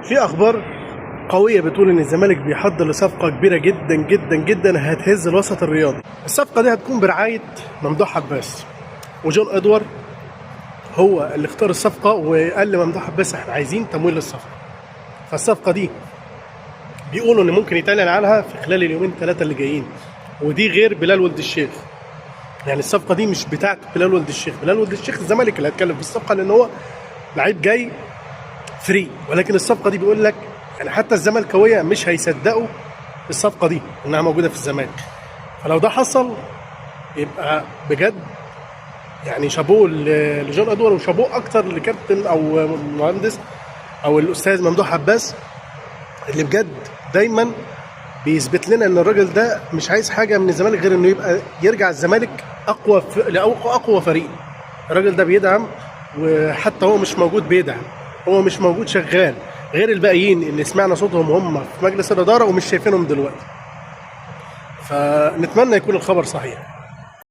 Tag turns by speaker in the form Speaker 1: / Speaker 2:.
Speaker 1: في اخبار قويه بتقول ان الزمالك بيحضر لصفقه كبيره جدا جدا جدا هتهز الوسط الرياضي. الصفقه دي هتكون برعايه ممدوح عباس، وجون ادوار هو اللي اختار الصفقه وقال لممدوح عباس احنا عايزين تمويل للصفقه. فالصفقه دي بيقولوا ان ممكن يتعلن عنها في خلال اليومين ثلاثه اللي جايين، ودي غير بلال ولد الشيخ. يعني الصفقه دي مش بتاعت بلال ولد الشيخ، بلال ولد الشيخ الزمالك اللي هيتكلم في الصفقه لان هو لعيب جاي فري، ولكن الصفقه دي بيقول لك يعني حتى الزملكاويه مش هيصدقوا الصفقه دي انها موجوده في الزمالك. فلو ده حصل يبقى بجد يعني شابوه لجون ادوار، وشابوه اكتر لكابتن او مهندس او الاستاذ ممدوح عباس اللي بجد دايما بيثبت لنا ان الراجل ده مش عايز حاجه من الزمالك غير انه يبقى يرجع الزمالك اقوى فريق. الراجل ده بيدعم، وحتى هو مش موجود بيدعم، هو مش موجود شغال، غير الباقيين اللي سمعنا صوتهم هم في مجلس الاداره ومش شايفينهم دلوقتي. فنتمنى يكون الخبر صحيح.